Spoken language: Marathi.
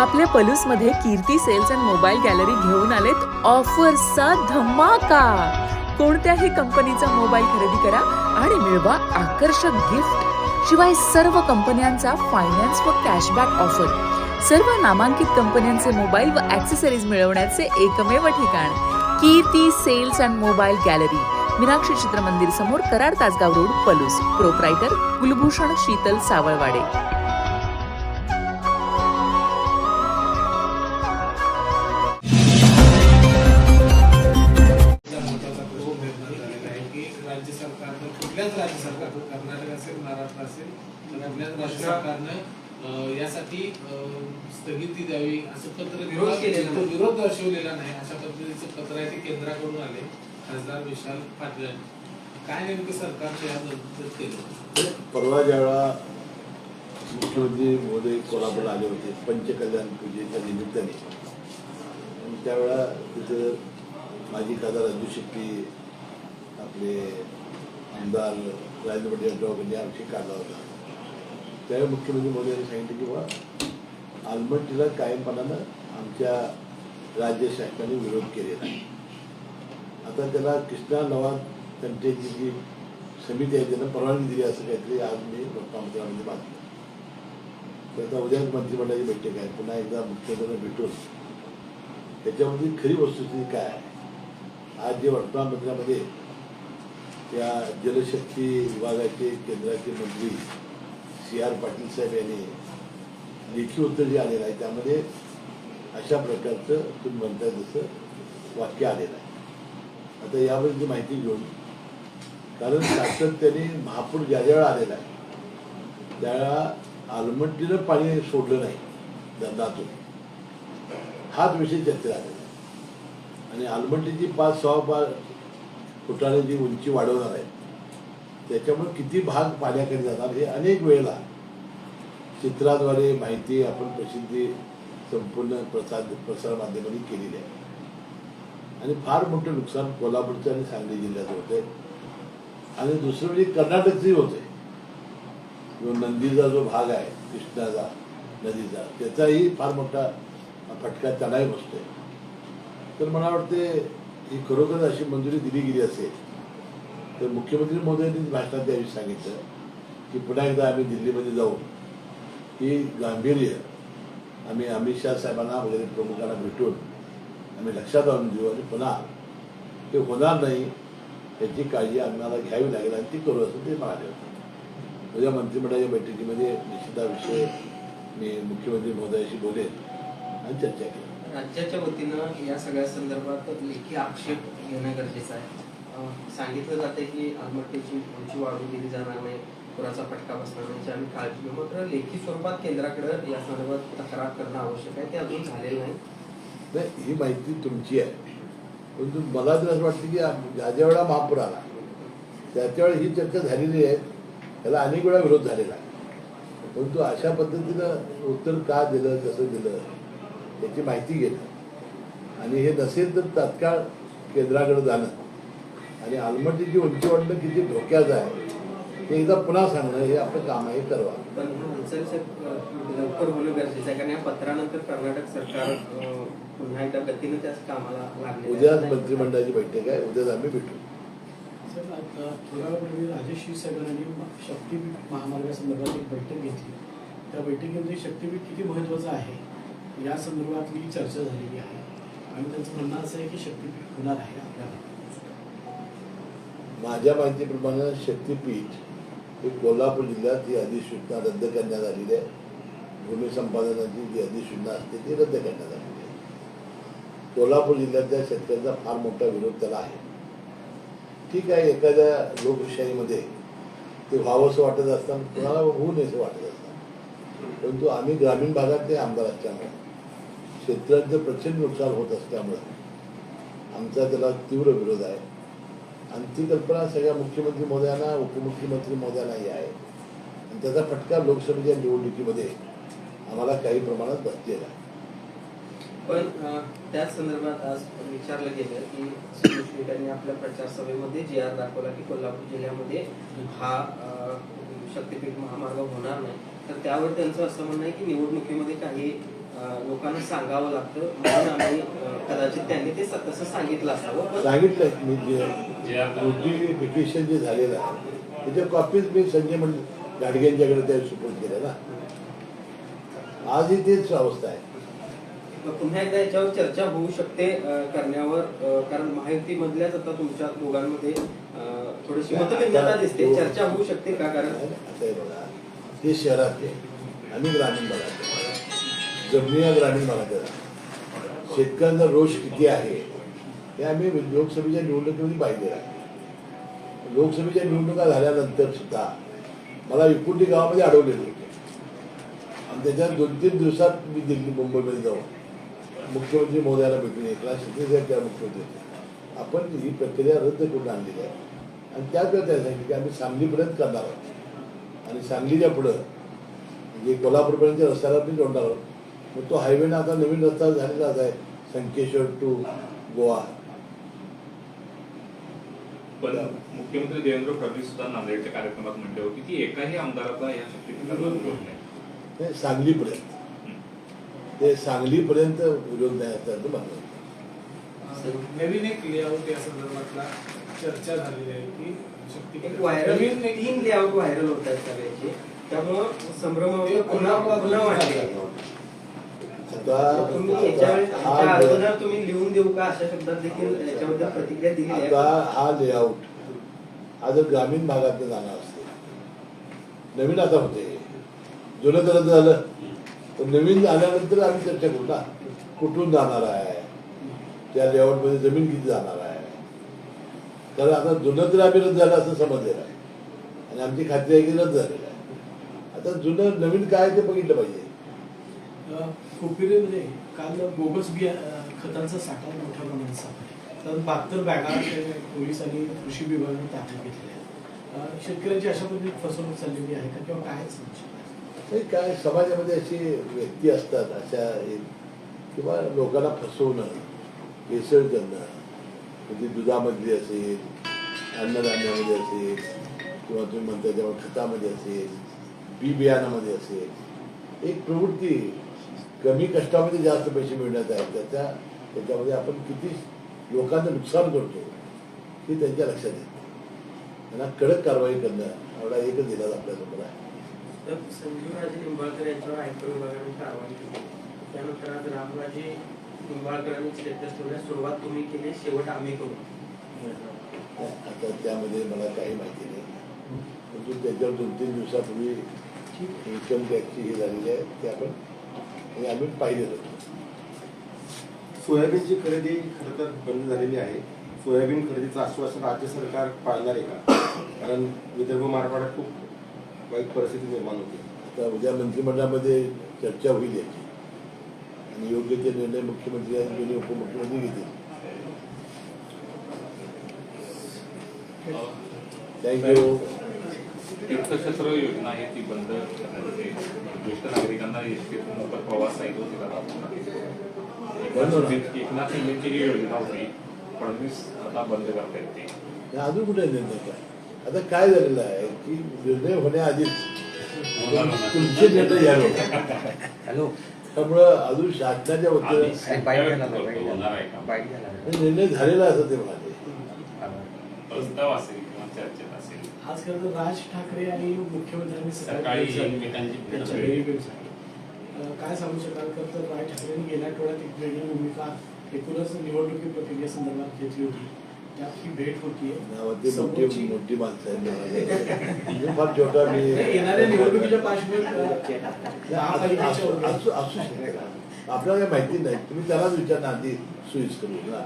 आपल्या पलूसमध्ये कीर्ती सेल्स अँड मोबाईल गॅलरी घेऊन आलेत ऑफर्सचा धमाका. कोणत्याही कंपनीचा मोबाईल खरेदी करा आणि मिळवा आकर्षक गिफ्ट. शिवाय सर्व कंपन्यांचा फायनान्स व कॅशबॅक ऑफर. सर्व नामांकित कंपन्यांचे मोबाईल व ॲक्सेसरीज मिळवण्याचे एकमेव ठिकाण Kirti sales and mobile gallery, Meenakshi Chitramandir समोर, कराड तासगाव रोड, पलूस. प्रोप्रायटर कुलभूषण शीतल सावळवाडे. राज्य सरकारनं कुठल्याच राज्य सरकार, कर्नाटक असेल, महाराष्ट्र असेल, कुठल्याच राज्य सरकारनं यासाठी स्थगिती द्यावी असं पत्र विरोध दर्शवलेला नाही. अशा पद्धतीचं पत्र आहे ते केंद्राकडून आले. खासदार विशाल पाटील काय नेमकं सरकारच्या याबद्दल केलं? परवा ज्यावेळा मुख्यमंत्री महोदय कोल्हापूरला आले होते पंचकल्याण पूजेच्या निमित्ताने, आणि त्यावेळा तिथं माजी खासदार राजू शेट्टी, आपले आमदार राजेंद्र पाटील यांनी आमची काढला होता. त्यावेळी मुख्यमंत्री मोदयांनी सांगितलं की बाबा आलमट्टीला कायमपणानं आमच्या राज्य शासनाने विरोध केलेला आहे. आता त्याला कृष्णा नवाब तंटेची जी समिती आहे त्यानं परवानगी दिली असं काहीतरी आज मी मुख्यमंत्र्यांमध्ये बातमी. तर आता उद्या मंत्रिमंडळाची बैठक आहे, पुन्हा एकदा मुख्यमंत्र्यांना भेटून त्याच्यामध्ये खरी वस्तुस्थिती काय आहे. आज जे वर्तमानपत्रामध्ये त्या जलशक्ती विभागाचे केंद्राचे मंत्री CR पाटील साहेब यांनी लेखी उत्तर जे आलेलं आहे त्यामध्ये अशा प्रकारचं तुम्ही म्हणताय जसं वाक्य आलेलं आहे. आता याबद्दलची माहिती घेऊन, कारण सातत्याने महापूर ज्या वेळा आलेला आहे त्यावेळा आलमट्टीनं पाणी सोडलं नाही धरणातून, हाच विषय चर्चेला आलेला आहे. आणि आलमट्टीची 5-6 फुटाने जी उंची वाढवणार आहे त्याच्यामुळे किती भाग पाण्याकडे जाणार हे अनेक वेळेला चित्राद्वारे माहिती आपण प्रसिद्धी संपूर्ण प्रसार माध्यमांनी केलेली आहे. आणि फार मोठं नुकसान कोल्हापूरचं आणि सांगली जिल्ह्यात होतंय. आणि दुसरं म्हणजे कर्नाटकचंही होतंय. जो नंदीचा जो भाग आहे कृष्णाचा नदीचा, त्याचाही फार मोठा फटका त्यांनाही बसतोय. तर मला वाटते ही खरोखर अशी मंजुरी दिली गेली असेल तर मुख्यमंत्री महोदयांनी भाषणात त्यावेळी सांगितलं की पुन्हा एकदा आम्ही दिल्लीमध्ये जाऊन ही गांभीर्य आम्ही अमित शहा साहेबांना वगैरे प्रमुखांना भेटून आम्ही लक्षात आणून देऊ आणि पुन्हा ते होणार नाही याची काळजी आम्हाला घ्यावी लागेल आणि ती करू असं ते म्हणाले होते. उद्या मंत्रिमंडळाच्या बैठकीमध्ये निश्चित विषय मी मुख्यमंत्री महोदयाशी बोलेन आणि चर्चा केली. राज्याच्या वतीनं या सगळ्या संदर्भात लेखी आक्षेप घेणं गरजेचं आहे. सांगितलं जाते की आलमट्टीची उंची वाढवून दिली जाणार नाही, पुराचा फटका बसणार नाही, आम्ही काळजी घेऊ. मात्र लेखी स्वरूपात केंद्राकडे या संदर्भात तक्रार करणं आवश्यक आहे, ते अजून झालेलं नाही. ही माहिती तुमची आहे, परंतु मला तर असं वाटतं की ज्या वेळा महापूर आला त्याच्यावेळी ही चर्चा झालेली आहे. त्याला अनेक वेळा विरोध झालेला आहे, परंतु अशा पद्धतीनं उत्तर का दिलं, कसं दिलं याची माहिती घेणं आणि हे नसेल तर तात्काळ केंद्राकडे जाणं आणि आलमट्टीची उंची वाढणं किती धोक्याचं आहे ते एकदा पुन्हा सांगणं हे आपलं काम आहे. करवा पण लवकर होणं गरजेचं आहे, कारण या पत्रानंतर कर्नाटक सरकार पुन्हा एकदा गतीनं त्याच कामाला लागले. उद्याच मंत्रिमंडळाची बैठक आहे, उद्याच आम्ही भेटू. सर, आता थोड्या वेळापूर्वी राजेश क्षीरसागरांनी शक्तीपीठ महामार्गासंदर्भात एक बैठक घेतली. त्या बैठकीमध्ये शक्तीपीठ किती महत्त्वाचं आहे या संदर्भातली चर्चा झालेली आहे आणि त्यांचं म्हणणं असं आहे की शक्तीपीठ होणार आहे. आपल्याला माझ्या माहितीप्रमाणे शक्तीपीठ हे कोल्हापूर जिल्ह्यात ही अधिसूचना रद्द करण्यात आलेली आहे. भूमी संपादनाची जी अधिसूचना असते ती रद्द करण्यात आलेली आहे. कोल्हापूर जिल्ह्यातल्या शेतकऱ्यांचा फार मोठा विरोध त्याला आहे. ठीक आहे, एखाद्या लोकशाहीमध्ये ते व्हावंसं वाटत असताना कोणाला होऊ नये असं वाटत असतं, परंतु आम्ही ग्रामीण भागातले आमदार असल्यामुळे शेतकऱ्यांचं प्रचंड नुकसान होत असल्यामुळं आमचा त्याला तीव्र विरोध आहे. आणि ती कल्पना सगळ्या मुख्यमंत्री महोदयांना, उपमुख्यमंत्री महोदयांनाही आहे आणि त्याचा फटका लोकसभेच्या निवडणुकीमध्ये आम्हाला काही प्रमाणात बसलेला आहे. पण त्याच संदर्भात आज विचारलं गेलं की सुनील आपल्या प्रचार सभेमध्ये GR दाखवला की कोल्हापूर जिल्ह्यामध्ये हा शक्तीपीठ महामार्ग होणार नाही. तर त्यावर त्यांचं असं म्हणणं आहे की निवडणुकीमध्ये काही लोकांना सांगावं लागतं म्हणून आम्ही कदाचित त्यांनी ते तसं सांगितलं असावं पण सांगितलं मी जे नोटिफिकेशन जे झालेलं आहे त्याच्या कॉपीज मी संजय गाडगेंच्याकडे त्या सुपूर्द केल्या ना. आजही तेच अवस्था आहे. पुन्हा एकदा याच्यावर चर्चा होऊ शकते करण्यावर कारण महायुतीमधल्याच आता तुमच्या दोघांमध्ये थोडीशी मतभिन्नता दिसते. चर्चा होऊ शकते का? कारण आता हे बघा, ते शहरातले आणि ग्रामीण भागात जमिनी या ग्रामीण भागात शेतकऱ्यांचा रोष किती आहे हे आम्ही लोकसभेच्या निवडणुकीमध्ये पाहिजे आहे. लोकसभेच्या निवडणुका झाल्यानंतर सुद्धा मला 29 गावामध्ये अडवलेले होते आणि त्याच्यात 2-3 दिवसात मी दिल्ली मुंबईमध्ये जाऊन मुख्यमंत्री महोदयाला भेटून एकनाथ शिंदे साहेब त्या मुख्यमंत्री होते. आपण ही प्रक्रिया रद्द करून आणलेली आहे आणि त्याच वेळेस त्याला सांगितलं की आम्ही सांगलीपर्यंत करणार आहोत आणि सांगलीच्या पुढं म्हणजे कोल्हापूरपर्यंतच्या रस्त्याला पण जोडणार आहोत. मग तो हायवेनं आता नवीन रस्ता झालेलाच आहे संकेश्वर टू गोवा. पण मुख्यमंत्री देवेंद्र फडणवीस सुद्धा नांदेडच्या कार्यक्रमात म्हटले होते की एकाही आमदाराचा या शक्तीपीठाला विरोध नाही. सांगलीपर्यंत ते सांगलीपर्यंत विरोध नाही असल्याचं म्हणलं. नवीन एक लेआउट या संदर्भातला चर्चा झालेली आहे की एक व्हायरल 3 लेआउट व्हायरल होत आहेत सगळ्यांचे त्यामुळं संभ्रमावर पुन्हा वाढले. तुम्ही याच्या अगोदर तुम्ही लिहून देऊ का अशा शब्दात देखील याच्याबद्दल प्रतिक्रिया दिली आहे. आता हा लेआउट हा जर ग्रामीण भागात जाणार असते नवीन आता होते जुनं तर झालं तर नवीन आल्यानंतर आम्ही चर्चा करू ना कुठून जाणार आहे त्या लेआउटमध्ये जमीन किती जाणार आहे. कारण आता जुनं तर आम्ही रद्द झालं असं समजलेलं आहे आणि आमची खात्री आहे की रद्द झालेलं आहे. आता जुनं नवीन काय ते बघितलं पाहिजे. कोपिरेमध्ये काल बोगस बिया खतांचा साठा मोठ्या प्रमाणात सापडला. तर 72 बॅगा पोलीस आणि कृषी विभागाने ताब्यात घेतलेल्या आहेत. शेतकऱ्यांची अशा पद्धतीने फसवणूक चाललेली आहे का किंवा काय समजू काय समाजामध्ये अशी व्यक्ती असतात अशा किंवा लोकांना फसवणं भेसळ करणं म्हणजे दुधामधली असेल अन्नधान्यामध्ये असेल किंवा तुम्ही म्हणता तेव्हा खतामध्ये असेल बी बियाणामध्ये असेल एक प्रवृत्ती कमी कष्टामध्ये जास्त पैसे मिळण्यात आहे त्याच्यामध्ये आपण किती लोकांचं नुकसान करतो हे त्यांच्या लक्षात येतं. त्यांना कडक कारवाई करणं एवढा एकच दिला आपल्यासमोर आहे. संजीवराजे निंबाळकर यांच्यावर आयकर विभागाने कारवाई केली. त्यानंतर आज रामराजे निंबाळकरांनी स्टेटस ठेवण्यास सुरुवात तुम्ही केली शेवट आम्ही करू. आता त्यामध्ये मला काही माहिती नाही परंतु त्याच्यावर 2-3 दिवसापूर्वी इन्कम टॅक्सची हे झालेली आहे ते आपण आम्ही पाहिलेलं होतं. सोयाबीनची खरेदी खरं तर बंद झालेली आहे. सोयाबीन खरेदीचं आश्वासन राज्य सरकार पाळणार आहे का? कारण विदर्भ मराठवाड्यात खूप वाईट परिस्थिती निर्माण होते. आता उद्या मंत्रिमंडळामध्ये चर्चा होईल याची आणि योग्य ते निर्णय मुख्यमंत्री आणि दोन्ही उपमुख्यमंत्री घेतील. थँक्यू. तीर्थक्षेत्र योजना आहे ती बंद करण्यात येते. ज्येष्ठ नागरिकांना एसटीतून मोफत प्रवास नाही होत एकनाथ शिंदेची ही योजना होती फडणवीस आता बंद करता येते. अजून कुठे निर्णय काय आता काय झालेलं आहे की निर्णय होण्याआधीच तुमचे निर्णय घ्यायला हॅलो त्यामुळं अजून शासनाच्या वतीनं निर्णय झालेला असं ते म्हणाले. प्रस्ताव असेल किंवा चर्चेत असेल. आज खरं तर राज ठाकरे आणि मुख्यमंत्र्यांनी सकाळी एकमेकांची भेट झाली. काय सांगू शकाल तर राज ठाकरेंनी गेल्या आठवड्यात एक वेगळी भूमिका एकूणच निवडणुकी प्रक्रियेसंदर्भात घेतली होती. त्यात ही भेट होतीये मोठी माणसं आहेत फार छोटा मी येणाऱ्या निवडणुकीच्या पार्श्वभूमीवर असू शकते आपल्याला काही माहिती नाही. तुम्ही त्यालाच विचारणार आधी सुईस करू ना.